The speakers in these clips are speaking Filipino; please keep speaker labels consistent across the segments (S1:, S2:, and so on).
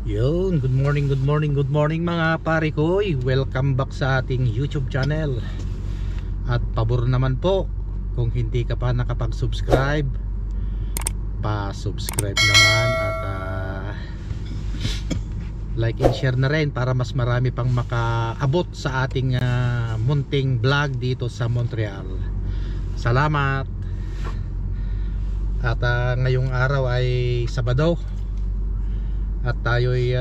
S1: Yun, good morning mga pare ko. Welcome back sa ating YouTube channel. At pabor naman po, kung hindi ka pa nakapag-subscribe, pa-subscribe naman at like and share na rin para mas marami pang makaabot sa ating munting vlog dito sa Montreal. Salamat. At ngayong araw ay Sabado at tayo'y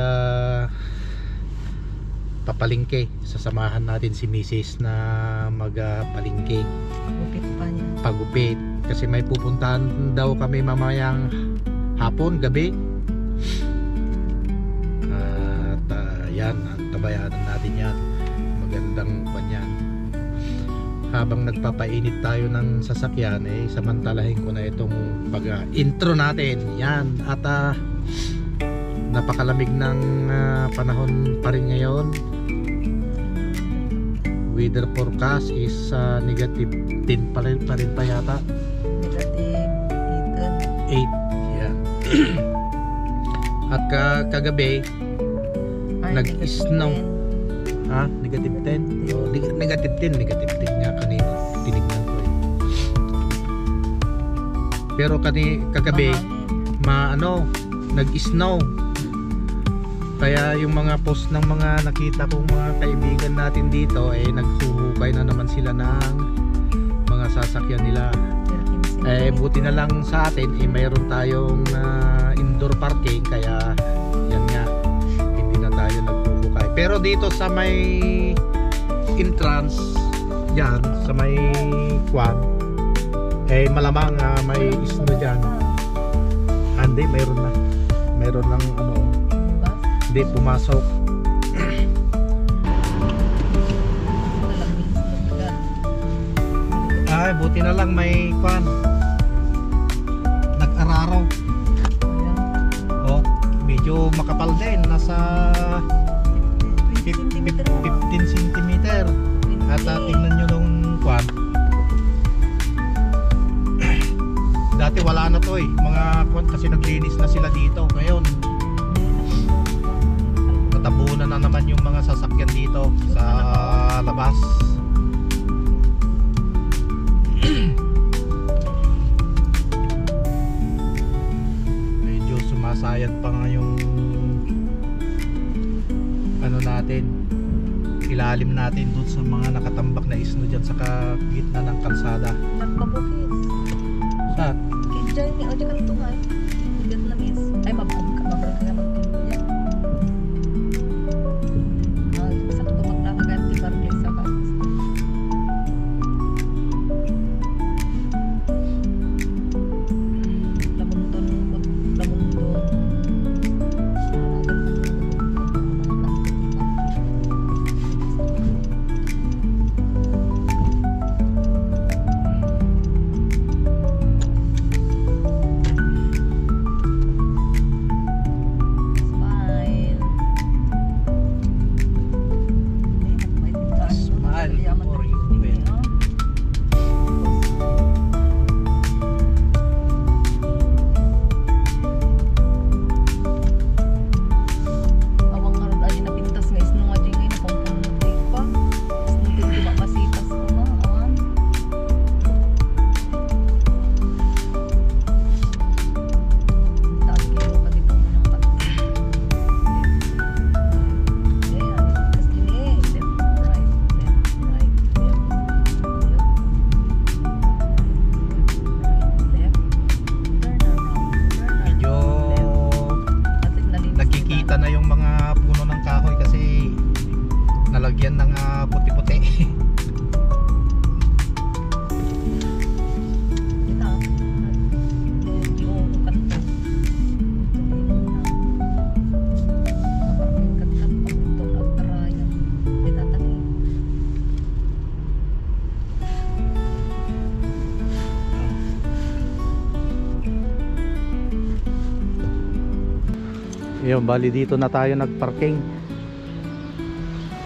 S1: papalingke. Sasamahan natin si Mrs. na magpalingke.
S2: Pagupit pa niya.
S1: Pagupit. Kasi may pupuntahan daw kami mamayang hapon, gabi. At yan, tabayanan natin yan. Magandang panyan. Habang nagpapainit tayo ng sasakyan, samantalahin ko na itong pag-intro natin. Yan. At napakalamig ng panahon pa rin ngayon. Weather forecast is negative 10 pa rin pa yata.
S2: Negative
S1: 8. Yan. At kagabi nag-snow. Negative 10. Oh, negative 10 nga kanina. Tinignan ko Pero kagabi nag-snow. Kaya yung mga post ng mga nakita kong mga kaibigan natin dito naghuhukay na naman sila ng mga sasakyan nila. Buti na lang sa atin mayroon tayong indoor parking, kaya yan nga, hindi na tayo naghuhukay. Pero dito sa may entrance yan, sa may kwan, malamang may snow dyan. Hindi, mayroon ng hindi pumasok. Buti na lang may kwan, nag-araraw. Medyo makapal din, nasa 15 cm. At tingnan nyo nung kwan, dati wala na to mga kwan, kasi naglinis na sila dito. Ngayon natabunan na naman yung mga sasakyan dito sa labas. Medyo sumasayad pa nga yung natin, ilalim natin dun sa mga nakatambak na isno dyan sa gitna ng kalsada.
S2: Nagpabukit.
S1: Saan?
S2: Diyan ni Oja kan tungay. Vietnamese. Ay mabag ka naman. Sa tumak na kaganti barkil sa kas. Lamunton.
S1: Ayun, bali dito na tayo nagparking.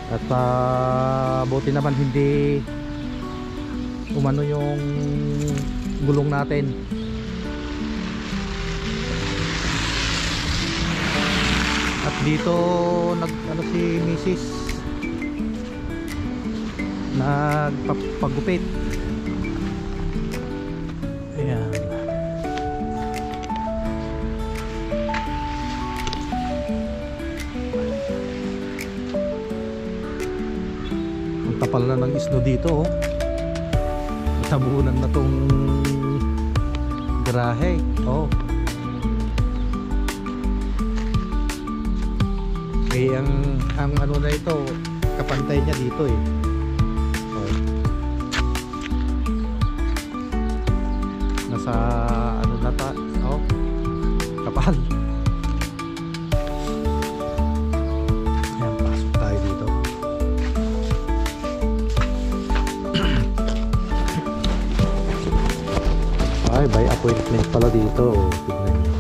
S1: At buti naman hindi umano yung gulong natin. At Dito nag si Mrs. Nagpagupit. Ayan. Ang tapal na ng isno dito, oh. Tabunan na tong garahe. Oh. Eh ang ano na ito, kapantay niya dito eh. Oh. Nasa ano na ta? Oh. Kapal. Ayan, pasok tayo dito. Ay, by appointment pala dito. Tignan niyo.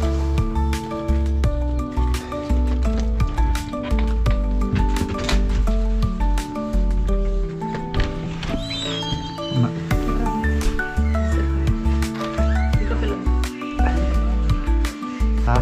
S1: Ha?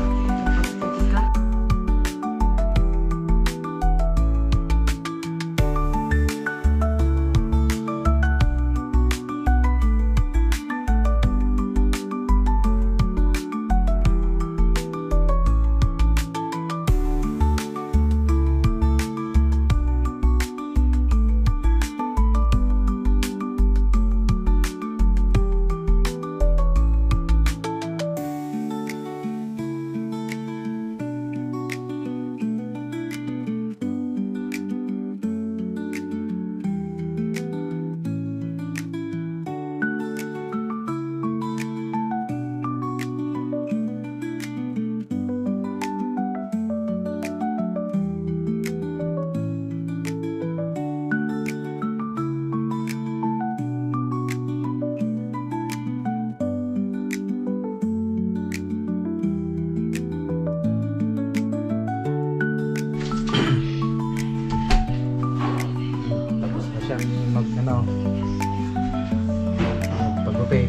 S1: Magpagupit.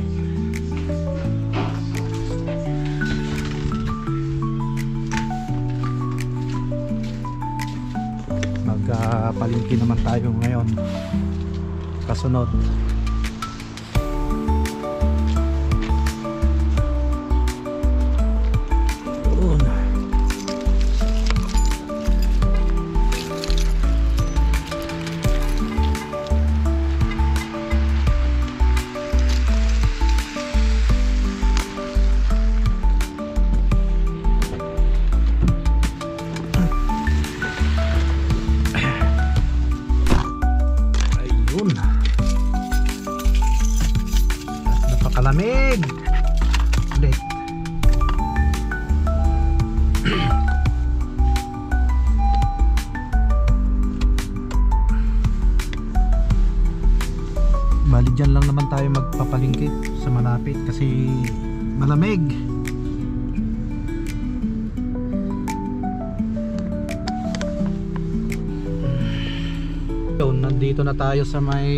S1: Magpalingki naman tayo ngayon. Kasunod. Napakalamig ulit. Bali dyan lang naman tayo magpapalingki sa malapit kasi malamig. Nandito na tayo sa may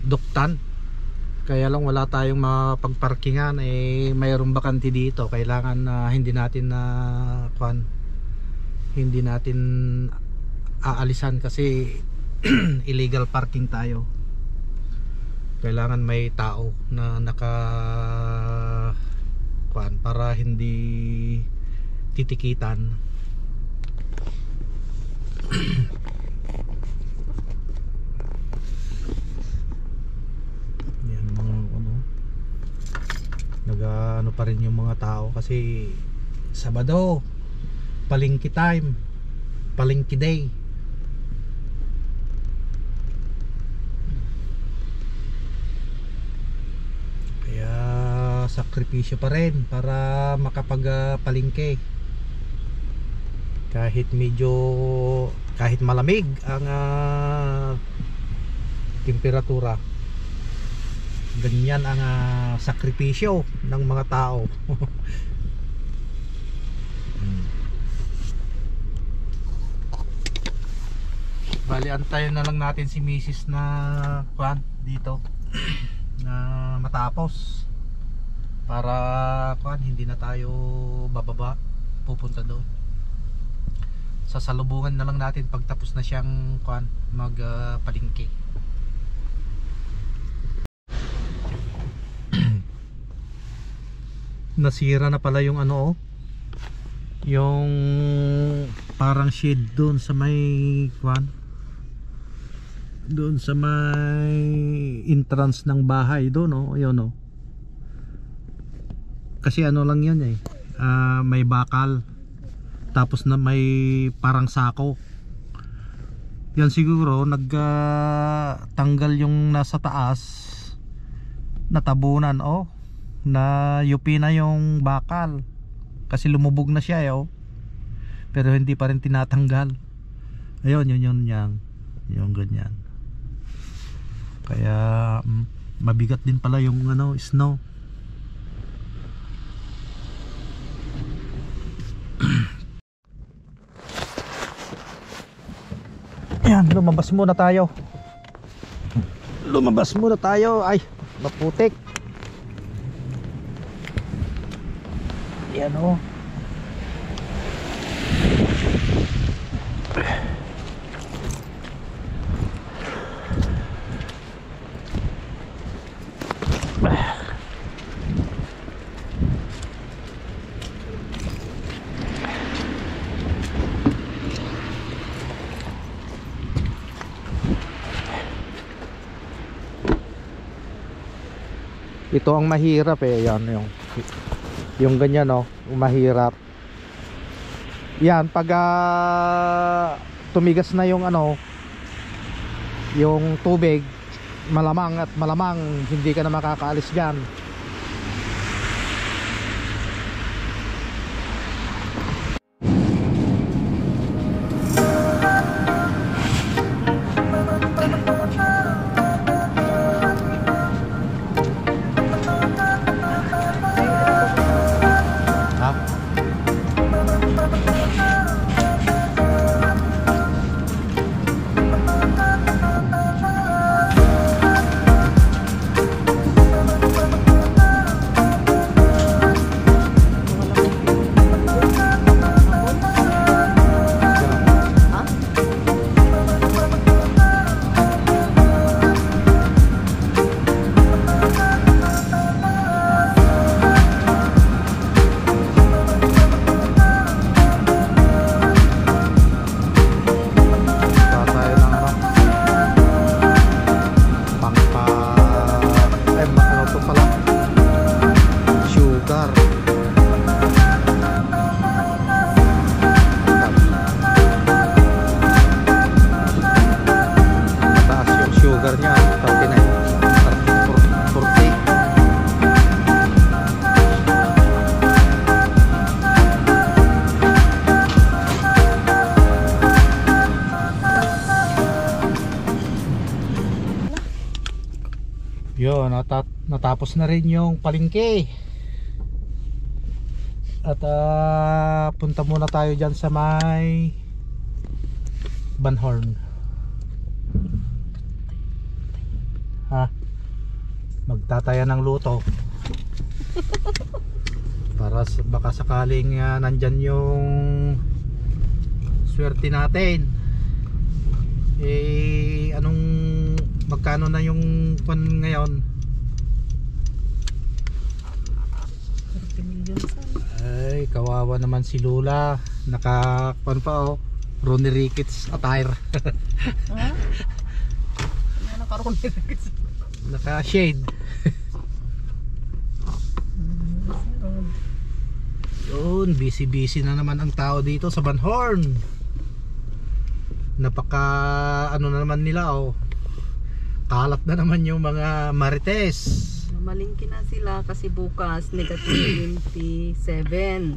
S1: Duktan. Kaya lang wala tayong mapagparkingan, eh mayroong bakante dito. Kailangan na hindi natin hindi natin aalisan kasi illegal parking tayo. Kailangan may tao na para hindi titikitan. Yan mga nag-ano pa rin yung mga tao kasi Sabado, palengke time, palengke day. Kaya sakripisyo pa rin para makapag-palengke. Kahit malamig ang temperatura, ganyan ang sakripisyo ng mga tao. Bali antayin na lang natin si Mrs. na dito na matapos para hindi na tayo bababa. pupunta doon. Sasalubungan na lang natin pag tapos na siyang palingki. Nasira na pala yung ano, yung parang shade doon sa may doon sa may entrance ng bahay doon, oh. Ayun, oh. Kasi ano lang yan may bakal, tapos na may parang sako. Yan siguro tanggal yung nasa taas, natabunan, oh, na yupi na yung bakal kasi lumubog na siya, oh. Pero hindi pa rin tinatanggal. Ayun, yun yung ganyan. Kaya mabigat din pala yung snow. Ayan, lumabas muna tayo. Ay, maputik. Ayan, oh. Ito ang mahirap yan, yung ganyan, oh, mahirap. Yan pag tumigas na yung yung tubig, malamang hindi ka na makakaalis diyan. Yun, natapos na rin yung palengke. At punta muna tayo dyan sa may Banhorn. Magtataya ng luto para baka sakaling nandyan yung swerte natin. Magkano na yung pan ngayon?
S2: 30 million sana.
S1: Ay, kawawa naman si Lula. Nakapan pa, oh, Ronnie Ricketts attire.
S2: Naka-Ronnie Ricketts.
S1: Naka-shade. Yun, busy na naman ang tao dito sa Banhorn. Napaka na naman nila, oh. Kalat na naman yung mga marites.
S2: Malingki na sila kasi bukas negative 27.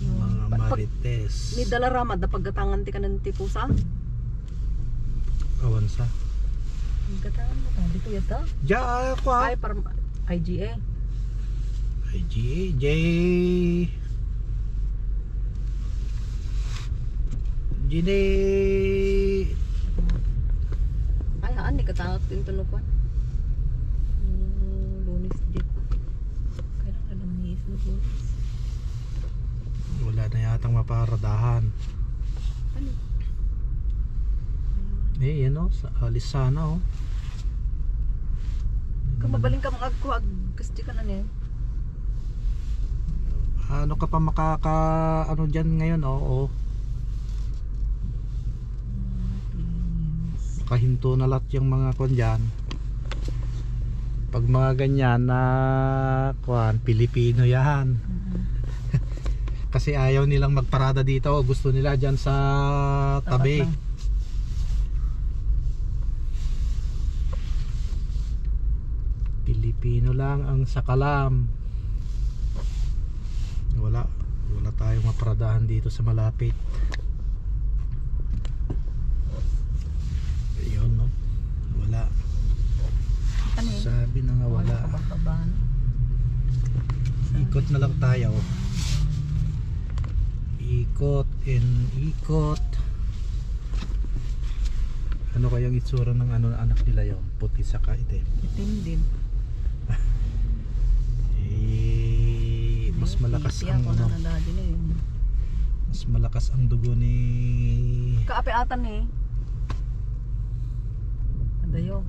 S1: Mga marites.
S2: May dala ramad na paggatangan ti ka ng tipusa.
S1: Awan sa.
S2: Paggatangan mo ta, dito yata.
S1: Ja, ako
S2: Ay, para IGA.
S1: IGA, Jine.
S2: Ay, haan, ni katangak din tunukan.
S1: yatang maparadahan.
S2: Ano?
S1: Yan o, alis sana o.
S2: Kung mabaling ka mga agkuhag, kasi ka na niya.
S1: Ano ka pa makaka ano dyan ngayon, oo. Nakahinto na lahat yung mga kon dyan. Pag mga ganyan na kuan, Pilipino yan. Kasi ayaw nilang magparada dito, gusto nila dyan sa tabi. Pilipino lang ang sakalam. Wala tayong maparadahan dito sa malapit. Ayun no. Wala.
S2: Ano eh?
S1: Sabi na nga wala. Ikot na lang tayo. Ikot and ikot. Ano kayang itsura ng ano anak nila yon? Puti saka itim.
S2: Itim din.
S1: Mas malakas ang ano. Mas malakas ang dugo ni
S2: Kaapi-atan eh. Adayo.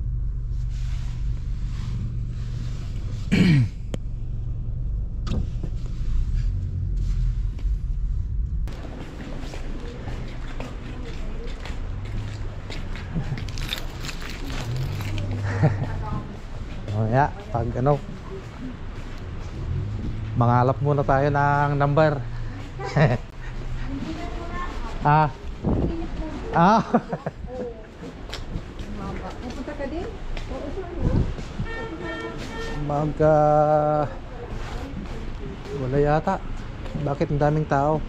S1: Mamaya, pag ano, mangalap muna tayo ng number.
S2: Pupunta ka din?
S1: Wala yata. Bakit ang daming tao?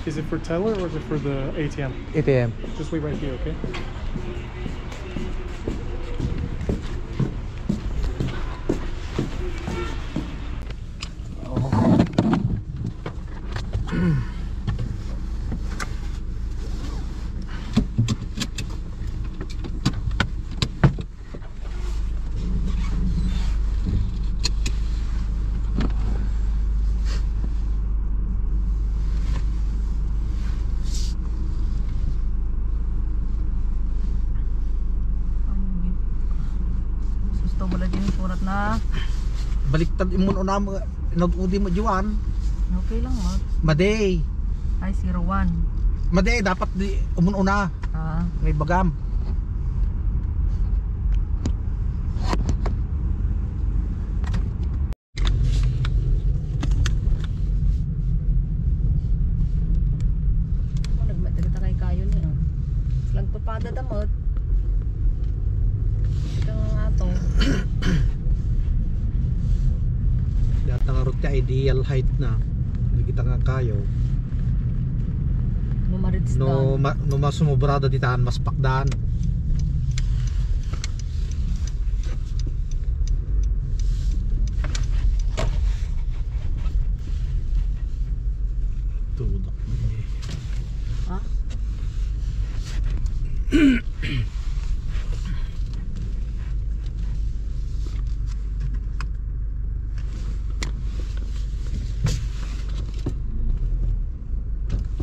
S3: Is it for teller or is it for the ATM?
S1: ATM.
S3: Just wait right here, okay?
S2: Susto wala din surat na.
S1: Baliktad imun una mo nag-udi mo juan.
S2: Okay lang mag.
S1: Maday.
S2: Ay 01.
S1: Maday dapat di umun una. May bagam.
S2: Nagmadalita kay kayo niya. Slag papada damot. Ito nga ato.
S1: Data nga route ideal height na. Nakita nga kayo.
S2: Numarids
S1: No masumubrada ditahan mas pakdan. Tudok.
S2: Ha?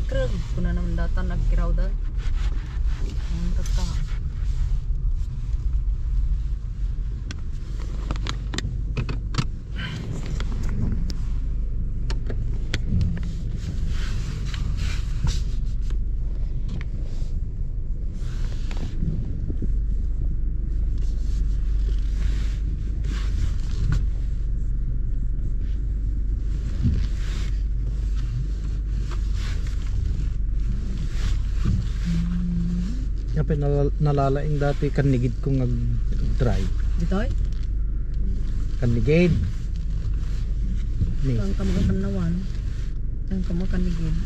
S2: Krug, kuna naman data nagkiraw da. Ang tata.
S1: Yapay nalalaing dati kanigid kong nag-drive.
S2: Ditoy?
S1: Kanigid. Ni.
S2: Ang kamakan nawan. Ang kamakan ni Gid.